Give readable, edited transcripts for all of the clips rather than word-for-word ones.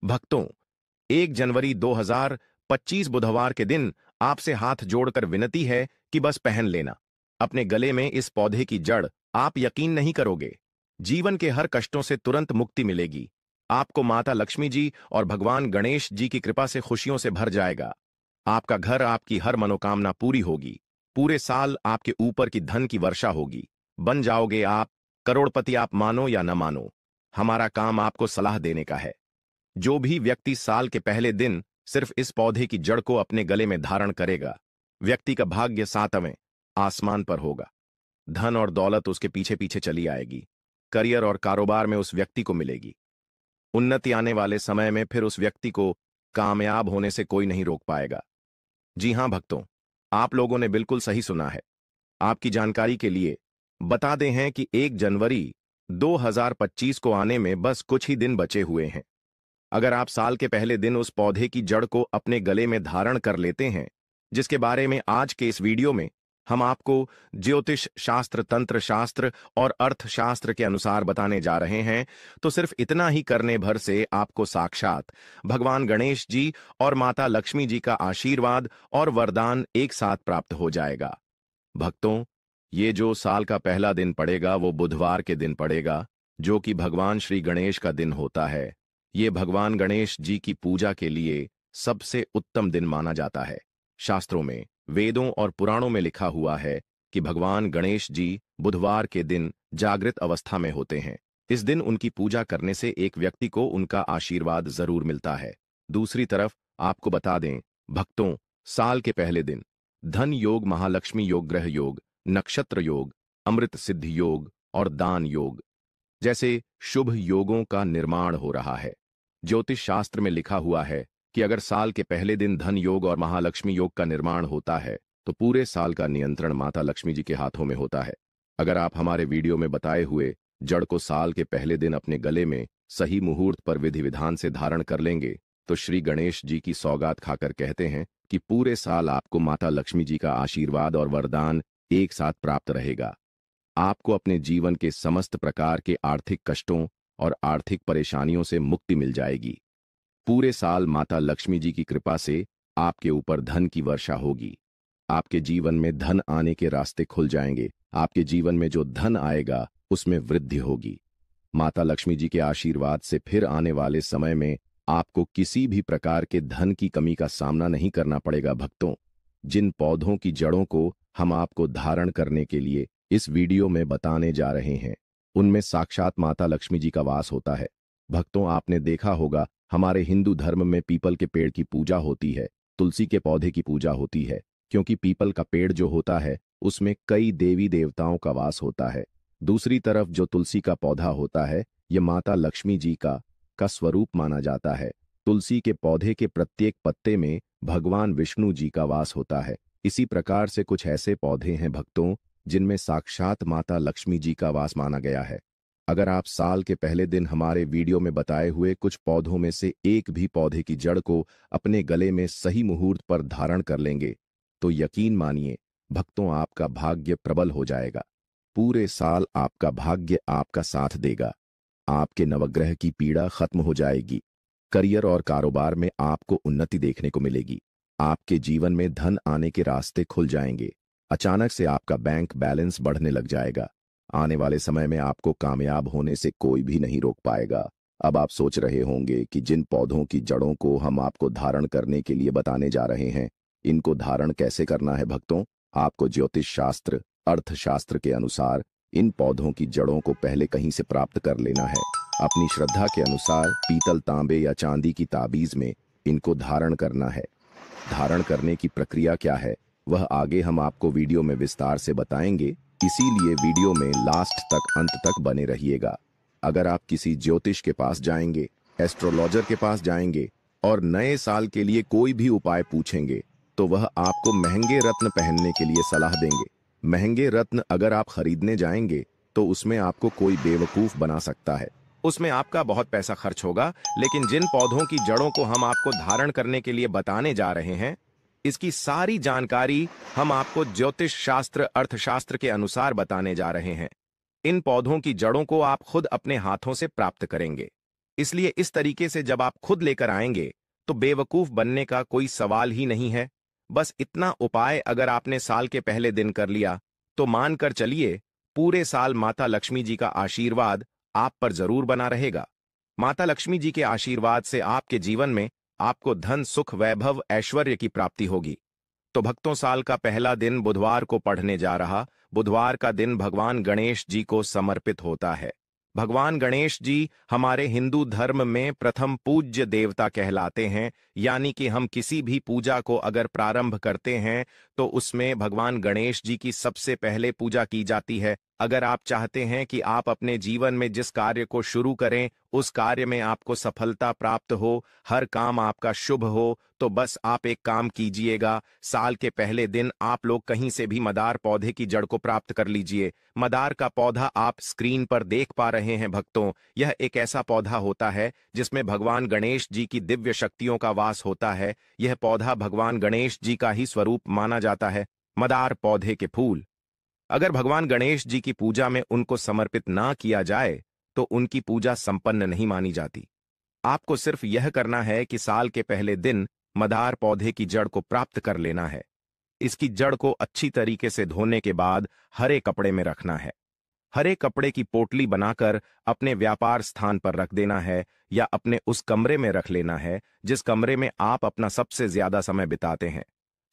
भक्तों, 1 जनवरी 2025 बुधवार के दिन आपसे हाथ जोड़कर विनती है कि बस पहन लेना अपने गले में इस पौधे की जड़। आप यकीन नहीं करोगे, जीवन के हर कष्टों से तुरंत मुक्ति मिलेगी। आपको माता लक्ष्मी जी और भगवान गणेश जी की कृपा से खुशियों से भर जाएगा। आपका घर, आपकी हर मनोकामना पूरी होगी। पूरे साल आपके ऊपर की धन की वर्षा होगी। बन जाओगे आप करोड़पति, आप मानो या न मानो। हमारा काम आपको सलाह देने का है। जो भी व्यक्ति साल के पहले दिन सिर्फ इस पौधे की जड़ को अपने गले में धारण करेगा, व्यक्ति का भाग्य 7वें आसमान पर होगा। धन और दौलत उसके पीछे पीछे चली आएगी। करियर और कारोबार में उस व्यक्ति को मिलेगी उन्नति। आने वाले समय में फिर उस व्यक्ति को कामयाब होने से कोई नहीं रोक पाएगा। जी हां भक्तों, आप लोगों ने बिल्कुल सही सुना है। आपकी जानकारी के लिए बता दें हैं कि 1 जनवरी 2025 को आने में बस कुछ ही दिन बचे हुए हैं। अगर आप साल के पहले दिन उस पौधे की जड़ को अपने गले में धारण कर लेते हैं, जिसके बारे में आज के इस वीडियो में हम आपको ज्योतिष शास्त्र, तंत्र शास्त्र और अर्थशास्त्र के अनुसार बताने जा रहे हैं, तो सिर्फ इतना ही करने भर से आपको साक्षात भगवान गणेश जी और माता लक्ष्मी जी का आशीर्वाद और वरदान एक साथ प्राप्त हो जाएगा। भक्तों, ये जो साल का पहला दिन पड़ेगा वो बुधवार के दिन पड़ेगा, जो कि भगवान श्री गणेश का दिन होता है। ये भगवान गणेश जी की पूजा के लिए सबसे उत्तम दिन माना जाता है। शास्त्रों में, वेदों और पुराणों में लिखा हुआ है कि भगवान गणेश जी बुधवार के दिन जागृत अवस्था में होते हैं। इस दिन उनकी पूजा करने से एक व्यक्ति को उनका आशीर्वाद जरूर मिलता है। दूसरी तरफ आपको बता दें भक्तों, साल के पहले दिन धन योग, महालक्ष्मी योग, ग्रह योग, नक्षत्र योग, अमृत सिद्धि योग और दान योग जैसे शुभ योगों का निर्माण हो रहा है। ज्योतिष शास्त्र में लिखा हुआ है कि अगर साल के पहले दिन धन योग और महालक्ष्मी योग का निर्माण होता है तो पूरे साल का नियंत्रण माता लक्ष्मी जी के हाथों में होता है। अगर आप हमारे वीडियो में बताए हुए जड़ को साल के पहले दिन अपने गले में सही मुहूर्त पर विधि विधान से धारण कर लेंगे तो श्री गणेश जी की सौगात खाकर कहते हैं कि पूरे साल आपको माता लक्ष्मी जी का आशीर्वाद और वरदान एक साथ प्राप्त रहेगा। आपको अपने जीवन के समस्त प्रकार के आर्थिक कष्टों और आर्थिक परेशानियों से मुक्ति मिल जाएगी। पूरे साल माता लक्ष्मी जी की कृपा से आपके ऊपर धन की वर्षा होगी। आपके जीवन में धन आने के रास्ते खुल जाएंगे। आपके जीवन में जो धन आएगा उसमें वृद्धि होगी। माता लक्ष्मी जी के आशीर्वाद से फिर आने वाले समय में आपको किसी भी प्रकार के धन की कमी का सामना नहीं करना पड़ेगा। भक्तों, जिन पौधों की जड़ों को हम आपको धारण करने के लिए इस वीडियो में बताने जा रहे हैं, उनमें साक्षात माता लक्ष्मी जी का वास होता है। भक्तों, आपने देखा होगा हमारे हिंदू धर्म में पीपल के पेड़ की पूजा होती है, तुलसी के पौधे की पूजा होती है, क्योंकि पीपल का पेड़ जो होता है उसमें कई देवी देवताओं का वास होता है। दूसरी तरफ जो तुलसी का पौधा होता है, यह माता लक्ष्मी जी का स्वरूप माना जाता है। तुलसी के पौधे के प्रत्येक पत्ते में भगवान विष्णु जी का वास होता है। इसी प्रकार से कुछ ऐसे पौधे हैं भक्तों जिनमें साक्षात माता लक्ष्मी जी का वास माना गया है। अगर आप साल के पहले दिन हमारे वीडियो में बताए हुए कुछ पौधों में से एक भी पौधे की जड़ को अपने गले में सही मुहूर्त पर धारण कर लेंगे तो यकीन मानिए भक्तों, आपका भाग्य प्रबल हो जाएगा। पूरे साल आपका भाग्य आपका साथ देगा। आपके नवग्रह की पीड़ा खत्म हो जाएगी। करियर और कारोबार में आपको उन्नति देखने को मिलेगी। आपके जीवन में धन आने के रास्ते खुल जाएंगे। अचानक से आपका बैंक बैलेंस बढ़ने लग जाएगा। आने वाले समय में आपको कामयाब होने से कोई भी नहीं रोक पाएगा। अब आप सोच रहे होंगे कि जिन पौधों की जड़ों को हम आपको धारण करने के लिए बताने जा रहे हैं, इनको धारण कैसे करना है। भक्तों, आपको ज्योतिष शास्त्र, अर्थशास्त्र के अनुसार इन पौधों की जड़ों को पहले कहीं से प्राप्त कर लेना है। अपनी श्रद्धा के अनुसार पीतल, तांबे या चांदी की ताबीज में इनको धारण करना है। धारण करने की प्रक्रिया क्या है वह आगे हम आपको वीडियो में विस्तार से बताएंगे, इसीलिए वीडियो में लास्ट तक, अंत तक बने रहिएगा। अगर आप किसी ज्योतिष के पास जाएंगे, एस्ट्रोलॉजर के पास जाएंगे और नए साल के लिए कोई भी उपाय पूछेंगे तो वह आपको महंगे रत्न पहनने के लिए सलाह देंगे। महंगे रत्न अगर आप खरीदने जाएंगे तो उसमें आपको कोई बेवकूफ बना सकता है, उसमें आपका बहुत पैसा खर्च होगा। लेकिन जिन पौधों की जड़ों को हम आपको धारण करने के लिए बताने जा रहे हैं, इसकी सारी जानकारी हम आपको ज्योतिष शास्त्र, अर्थशास्त्र के अनुसार बताने जा रहे हैं। इन पौधों की जड़ों को आप खुद अपने हाथों से प्राप्त करेंगे। इसलिए इस तरीके से जब आप खुद लेकर आएंगे तो बेवकूफ बनने का कोई सवाल ही नहीं है। बस इतना उपाय अगर आपने साल के पहले दिन कर लिया तो मानकर चलिए पूरे साल माता लक्ष्मी जी का आशीर्वाद आप पर जरूर बना रहेगा। माता लक्ष्मी जी के आशीर्वाद से आपके जीवन में आपको धन, सुख, वैभव, ऐश्वर्य की प्राप्ति होगी। तो भक्तों, साल का पहला दिन बुधवार को पढ़ने जा रहा। बुधवार का दिन भगवान गणेश जी को समर्पित होता है। भगवान गणेश जी हमारे हिंदू धर्म में प्रथम पूज्य देवता कहलाते हैं, यानी कि हम किसी भी पूजा को अगर प्रारंभ करते हैं तो उसमें भगवान गणेश जी की सबसे पहले पूजा की जाती है। अगर आप चाहते हैं कि आप अपने जीवन में जिस कार्य को शुरू करें उस कार्य में आपको सफलता प्राप्त हो, हर काम आपका शुभ हो, तो बस आप एक काम कीजिएगा। साल के पहले दिन आप लोग कहीं से भी मदार पौधे की जड़ को प्राप्त कर लीजिए। मदार का पौधा आप स्क्रीन पर देख पा रहे हैं भक्तों, यह एक ऐसा पौधा होता है जिसमें भगवान गणेश जी की दिव्य शक्तियों का वास होता है। यह पौधा भगवान गणेश जी का ही स्वरूप माना जाता है। मदार पौधे के फूल अगर भगवान गणेश जी की पूजा में उनको समर्पित ना किया जाए तो उनकी पूजा संपन्न नहीं मानी जाती। आपको सिर्फ यह करना है कि साल के पहले दिन मदार पौधे की जड़ को प्राप्त कर लेना है। इसकी जड़ को अच्छी तरीके से धोने के बाद हरे कपड़े में रखना है। हरे कपड़े की पोटली बनाकर अपने व्यापार स्थान पर रख देना है या अपने उस कमरे में रख लेना है जिस कमरे में आप अपना सबसे ज्यादा समय बिताते हैं।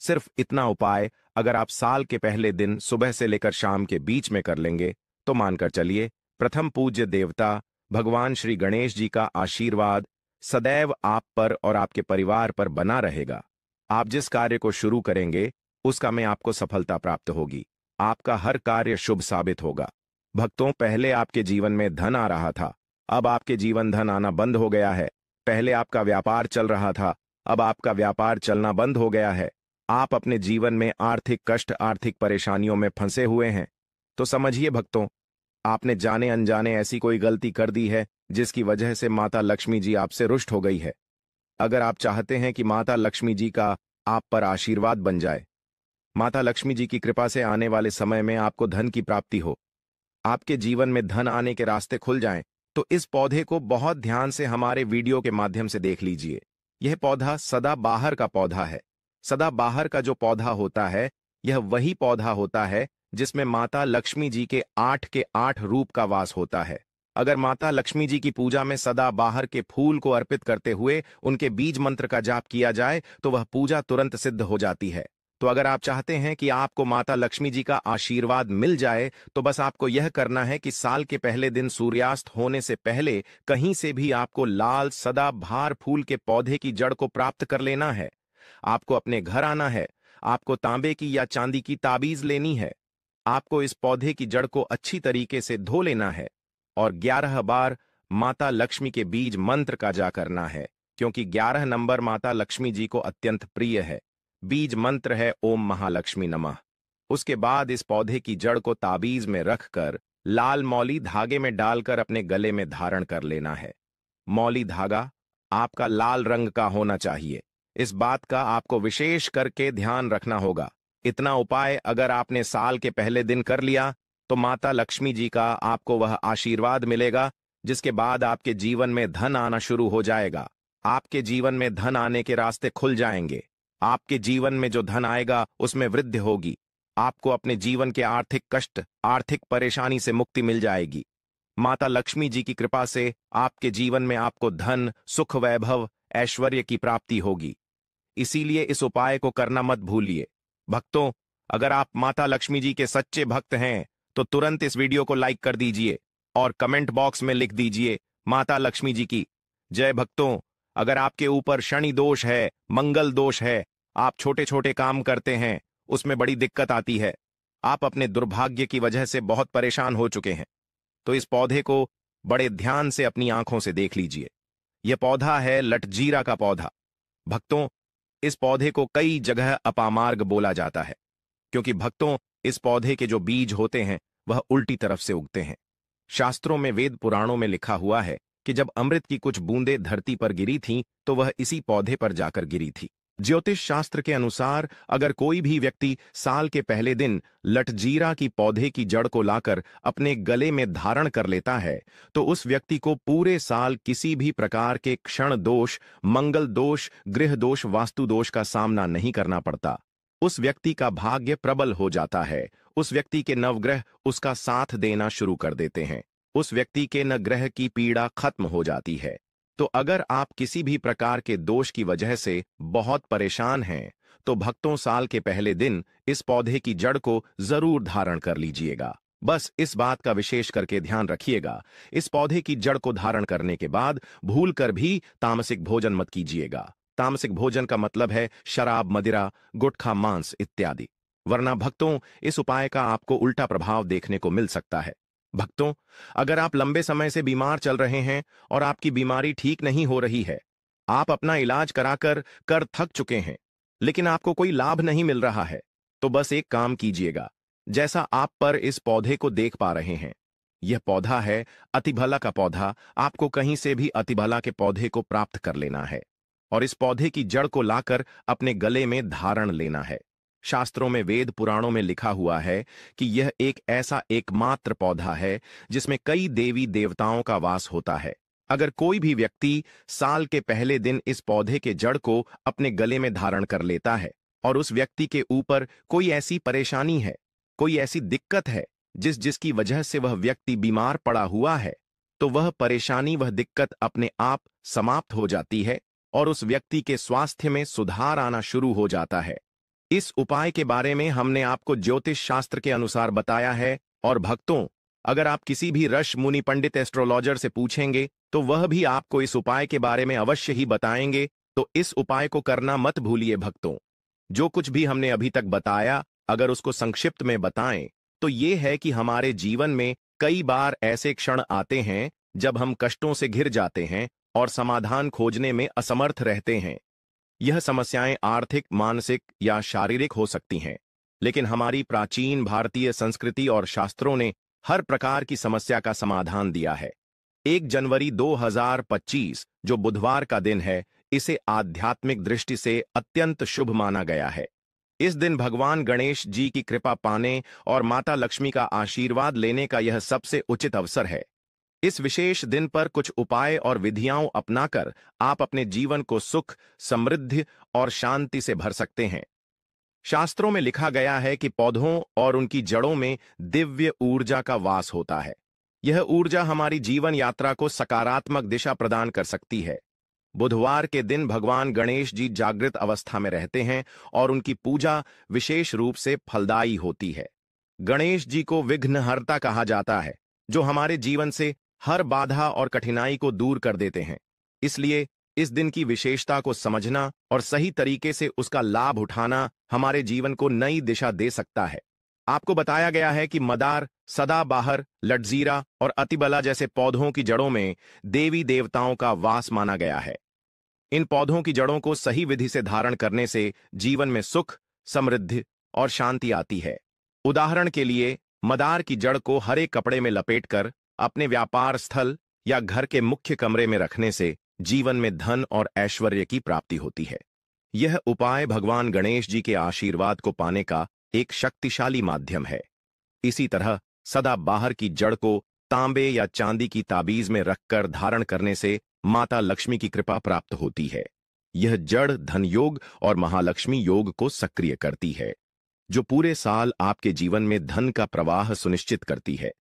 सिर्फ इतना उपाय अगर आप साल के पहले दिन सुबह से लेकर शाम के बीच में कर लेंगे तो मानकर चलिए प्रथम पूज्य देवता भगवान श्री गणेश जी का आशीर्वाद सदैव आप पर और आपके परिवार पर बना रहेगा। आप जिस कार्य को शुरू करेंगे उसका में आपको सफलता प्राप्त होगी। आपका हर कार्य शुभ साबित होगा। भक्तों, पहले आपके जीवन में धन आ रहा था, अब आपके जीवन धन आना बंद हो गया है। पहले आपका व्यापार चल रहा था, अब आपका व्यापार चलना बंद हो गया है। आप अपने जीवन में आर्थिक कष्ट, आर्थिक परेशानियों में फंसे हुए हैं। तो समझिए भक्तों, आपने जाने अनजाने ऐसी कोई गलती कर दी है जिसकी वजह से माता लक्ष्मी जी आपसे रुष्ट हो गई है। अगर आप चाहते हैं कि माता लक्ष्मी जी का आप पर आशीर्वाद बन जाए, माता लक्ष्मी जी की कृपा से आने वाले समय में आपको धन की प्राप्ति हो, आपके जीवन में धन आने के रास्ते खुल जाएं, तो इस पौधे को बहुत ध्यान से हमारे वीडियो के माध्यम से देख लीजिए। यह पौधा सदाबहार का पौधा है। सदाबहार का जो पौधा होता है यह वही पौधा होता है जिसमें माता लक्ष्मी जी के 8 रूप का वास होता है। अगर माता लक्ष्मी जी की पूजा में सदाबहार के फूल को अर्पित करते हुए उनके बीज मंत्र का जाप किया जाए तो वह पूजा तुरंत सिद्ध हो जाती है। तो अगर आप चाहते हैं कि आपको माता लक्ष्मी जी का आशीर्वाद मिल जाए तो बस आपको यह करना है कि साल के पहले दिन सूर्यास्त होने से पहले कहीं से भी आपको लाल सदाबहार फूल के पौधे की जड़ को प्राप्त कर लेना है। आपको अपने घर आना है, आपको तांबे की या चांदी की ताबीज लेनी है, आपको इस पौधे की जड़ को अच्छी तरीके से धो लेना है और 11 बार माता लक्ष्मी के बीज मंत्र का जा करना है, क्योंकि 11 नंबर माता लक्ष्मी जी को अत्यंत प्रिय है। बीज मंत्र है ओम महालक्ष्मी नमः। उसके बाद इस पौधे की जड़ को ताबीज में रखकर लाल मौली धागे में डालकर अपने गले में धारण कर लेना है। मौली धागा आपका लाल रंग का होना चाहिए। इस बात का आपको विशेष करके ध्यान रखना होगा। इतना उपाय अगर आपने साल के पहले दिन कर लिया तो माता लक्ष्मी जी का आपको वह आशीर्वाद मिलेगा जिसके बाद आपके जीवन में धन आना शुरू हो जाएगा। आपके जीवन में धन आने के रास्ते खुल जाएंगे। आपके जीवन में जो धन आएगा उसमें वृद्धि होगी। आपको अपने जीवन के आर्थिक कष्ट, आर्थिक परेशानी से मुक्ति मिल जाएगी। माता लक्ष्मी जी की कृपा से आपके जीवन में आपको धन, सुख, वैभव, ऐश्वर्य की प्राप्ति होगी। इसीलिए इस उपाय को करना मत भूलिए। भक्तों, अगर आप माता लक्ष्मी जी के सच्चे भक्त हैं तो तुरंत इस वीडियो को लाइक कर दीजिए और कमेंट बॉक्स में लिख दीजिए माता लक्ष्मी जी की जय। भक्तों, अगर आपके ऊपर शनि दोष है, मंगल दोष है, आप छोटे छोटे काम करते हैं, उसमें बड़ी दिक्कत आती है, आप अपने दुर्भाग्य की वजह से बहुत परेशान हो चुके हैं, तो इस पौधे को बड़े ध्यान से अपनी आंखों से देख लीजिए। यह पौधा है लटजीरा का पौधा। भक्तों, इस पौधे को कई जगह अपामार्ग बोला जाता है क्योंकि भक्तों इस पौधे के जो बीज होते हैं वह उल्टी तरफ से उगते हैं। शास्त्रों में, वेद पुराणों में लिखा हुआ है कि जब अमृत की कुछ बूंदें धरती पर गिरी थीं तो वह इसी पौधे पर जाकर गिरी थी। ज्योतिष शास्त्र के अनुसार अगर कोई भी व्यक्ति साल के पहले दिन लटजीरा की पौधे की जड़ को लाकर अपने गले में धारण कर लेता है तो उस व्यक्ति को पूरे साल किसी भी प्रकार के क्षण दोष, मंगल दोष, गृह दोष, वास्तु दोष का सामना नहीं करना पड़ता। उस व्यक्ति का भाग्य प्रबल हो जाता है। उस व्यक्ति के नवग्रह उसका साथ देना शुरू कर देते हैं। उस व्यक्ति के न ग्रह की पीड़ा खत्म हो जाती है। तो अगर आप किसी भी प्रकार के दोष की वजह से बहुत परेशान हैं तो भक्तों साल के पहले दिन इस पौधे की जड़ को जरूर धारण कर लीजिएगा। बस इस बात का विशेष करके ध्यान रखिएगा, इस पौधे की जड़ को धारण करने के बाद भूलकर भी तामसिक भोजन मत कीजिएगा। तामसिक भोजन का मतलब है शराब, मदिरा, गुटखा, मांस इत्यादि। वरना भक्तों इस उपाय का आपको उल्टा प्रभाव देखने को मिल सकता है। भक्तों, अगर आप लंबे समय से बीमार चल रहे हैं और आपकी बीमारी ठीक नहीं हो रही है, आप अपना इलाज कराकर कर थक चुके हैं लेकिन आपको कोई लाभ नहीं मिल रहा है, तो बस एक काम कीजिएगा। जैसा आप पर इस पौधे को देख पा रहे हैं, यह पौधा है अतिभला का पौधा। आपको कहीं से भी अतिभला के पौधे को प्राप्त कर लेना है और इस पौधे की जड़ को लाकर अपने गले में धारण लेना है। शास्त्रों में, वेद पुराणों में लिखा हुआ है कि यह एक ऐसा एकमात्र पौधा है जिसमें कई देवी देवताओं का वास होता है। अगर कोई भी व्यक्ति साल के पहले दिन इस पौधे के जड़ को अपने गले में धारण कर लेता है और उस व्यक्ति के ऊपर कोई ऐसी परेशानी है, कोई ऐसी दिक्कत है जिसकी वजह से वह व्यक्ति बीमार पड़ा हुआ है, तो वह परेशानी, वह दिक्कत अपने आप समाप्त हो जाती है और उस व्यक्ति के स्वास्थ्य में सुधार आना शुरू हो जाता है। इस उपाय के बारे में हमने आपको ज्योतिष शास्त्र के अनुसार बताया है और भक्तों, अगर आप किसी भी ऋषि, मुनि, पंडित, एस्ट्रोलॉजर से पूछेंगे तो वह भी आपको इस उपाय के बारे में अवश्य ही बताएंगे। तो इस उपाय को करना मत भूलिए भक्तों। जो कुछ भी हमने अभी तक बताया, अगर उसको संक्षिप्त में बताएं तो ये है कि हमारे जीवन में कई बार ऐसे क्षण आते हैं जब हम कष्टों से घिर जाते हैं और समाधान खोजने में असमर्थ रहते हैं। यह समस्याएं आर्थिक, मानसिक या शारीरिक हो सकती हैं, लेकिन हमारी प्राचीन भारतीय संस्कृति और शास्त्रों ने हर प्रकार की समस्या का समाधान दिया है। 1 जनवरी 2025 जो बुधवार का दिन है, इसे आध्यात्मिक दृष्टि से अत्यंत शुभ माना गया है। इस दिन भगवान गणेश जी की कृपा पाने और माता लक्ष्मी का आशीर्वाद लेने का यह सबसे उचित अवसर है। इस विशेष दिन पर कुछ उपाय और विधियां अपनाकर आप अपने जीवन को सुख, समृद्धि और शांति से भर सकते हैं। शास्त्रों में लिखा गया है कि पौधों और उनकी जड़ों में दिव्य ऊर्जा का वास होता है। यह ऊर्जा हमारी जीवन यात्रा को सकारात्मक दिशा प्रदान कर सकती है। बुधवार के दिन भगवान गणेश जी जागृत अवस्था में रहते हैं और उनकी पूजा विशेष रूप से फलदायी होती है। गणेश जी को विघ्नहर्ता कहा जाता है, जो हमारे जीवन से हर बाधा और कठिनाई को दूर कर देते हैं। इसलिए इस दिन की विशेषता को समझना और सही तरीके से उसका लाभ उठाना हमारे जीवन को नई दिशा दे सकता है। आपको बताया गया है कि मदार, सदाबहार, लटजीरा और अतिबला जैसे पौधों की जड़ों में देवी देवताओं का वास माना गया है। इन पौधों की जड़ों को सही विधि से धारण करने से जीवन में सुख, समृद्धि और शांति आती है। उदाहरण के लिए, मदार की जड़ को हरे कपड़े में लपेटकर अपने व्यापार स्थल या घर के मुख्य कमरे में रखने से जीवन में धन और ऐश्वर्य की प्राप्ति होती है। यह उपाय भगवान गणेश जी के आशीर्वाद को पाने का एक शक्तिशाली माध्यम है। इसी तरह सदाबहार की जड़ को तांबे या चांदी की ताबीज में रखकर धारण करने से माता लक्ष्मी की कृपा प्राप्त होती है। यह जड़ धन योग और महालक्ष्मी योग को सक्रिय करती है, जो पूरे साल आपके जीवन में धन का प्रवाह सुनिश्चित करती है।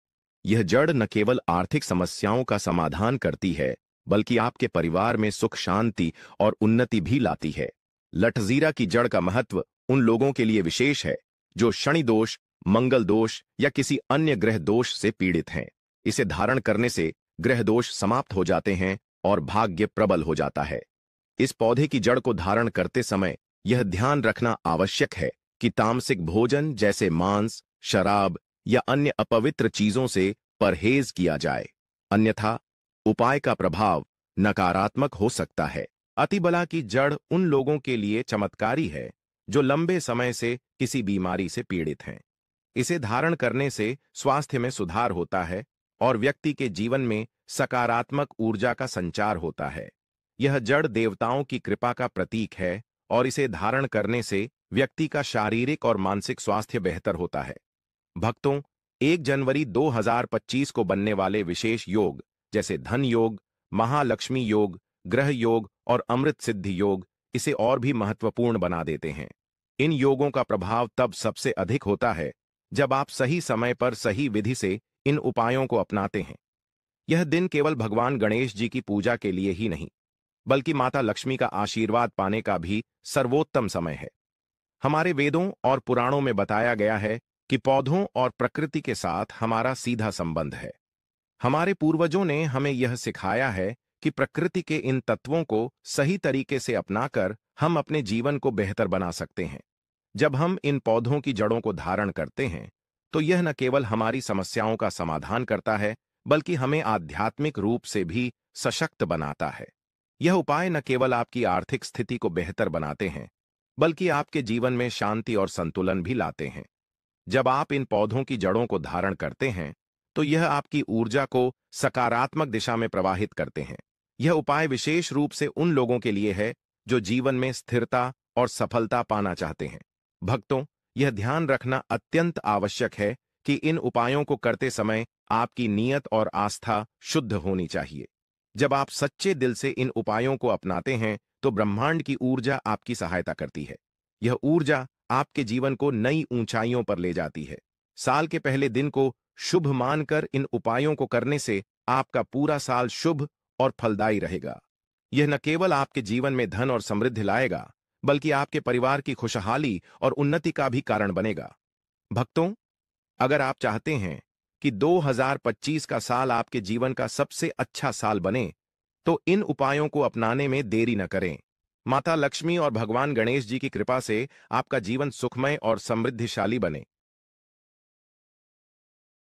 यह जड़ न केवल आर्थिक समस्याओं का समाधान करती है, बल्कि आपके परिवार में सुख, शांति और उन्नति भी लाती है। लटजीरा की जड़ का महत्व उन लोगों के लिए विशेष है जो शनि दोष, मंगल दोष या किसी अन्य ग्रह दोष से पीड़ित हैं। इसे धारण करने से ग्रह दोष समाप्त हो जाते हैं और भाग्य प्रबल हो जाता है। इस पौधे की जड़ को धारण करते समय यह ध्यान रखना आवश्यक है कि तामसिक भोजन जैसे मांस, शराब या अन्य अपवित्र चीजों से परहेज किया जाए, अन्यथा उपाय का प्रभाव नकारात्मक हो सकता है। अतिबला की जड़ उन लोगों के लिए चमत्कारी है जो लंबे समय से किसी बीमारी से पीड़ित हैं। इसे धारण करने से स्वास्थ्य में सुधार होता है और व्यक्ति के जीवन में सकारात्मक ऊर्जा का संचार होता है। यह जड़ देवताओं की कृपा का प्रतीक है और इसे धारण करने से व्यक्ति का शारीरिक और मानसिक स्वास्थ्य बेहतर होता है। भक्तों, 1 जनवरी 2025 को बनने वाले विशेष योग जैसे धन योग, महालक्ष्मी योग, ग्रह योग और अमृत सिद्धि योग इसे और भी महत्वपूर्ण बना देते हैं। इन योगों का प्रभाव तब सबसे अधिक होता है जब आप सही समय पर सही विधि से इन उपायों को अपनाते हैं। यह दिन केवल भगवान गणेश जी की पूजा के लिए ही नहीं, बल्कि माता लक्ष्मी का आशीर्वाद पाने का भी सर्वोत्तम समय है। हमारे वेदों और पुराणों में बताया गया है कि पौधों और प्रकृति के साथ हमारा सीधा संबंध है। हमारे पूर्वजों ने हमें यह सिखाया है कि प्रकृति के इन तत्वों को सही तरीके से अपनाकर हम अपने जीवन को बेहतर बना सकते हैं। जब हम इन पौधों की जड़ों को धारण करते हैं, तो यह न केवल हमारी समस्याओं का समाधान करता है, बल्कि हमें आध्यात्मिक रूप से भी सशक्त बनाता है। यह उपाय न केवल आपकी आर्थिक स्थिति को बेहतर बनाते हैं, बल्कि आपके जीवन में शांति और संतुलन भी लाते हैं। जब आप इन पौधों की जड़ों को धारण करते हैं, तो यह आपकी ऊर्जा को सकारात्मक दिशा में प्रवाहित करते हैं। यह उपाय विशेष रूप से उन लोगों के लिए है जो जीवन में स्थिरता और सफलता पाना चाहते हैं। भक्तों, यह ध्यान रखना अत्यंत आवश्यक है कि इन उपायों को करते समय आपकी नीयत और आस्था शुद्ध होनी चाहिए। जब आप सच्चे दिल से इन उपायों को अपनाते हैं, तो ब्रह्मांड की ऊर्जा आपकी सहायता करती है। यह ऊर्जा आपके जीवन को नई ऊंचाइयों पर ले जाती है। साल के पहले दिन को शुभ मानकर इन उपायों को करने से आपका पूरा साल शुभ और फलदायी रहेगा। यह न केवल आपके जीवन में धन और समृद्धि लाएगा, बल्कि आपके परिवार की खुशहाली और उन्नति का भी कारण बनेगा। भक्तों, अगर आप चाहते हैं कि 2025 का साल आपके जीवन का सबसे अच्छा साल बने, तो इन उपायों को अपनाने में देरी न करें। माता लक्ष्मी और भगवान गणेश जी की कृपा से आपका जीवन सुखमय और समृद्धिशाली बने।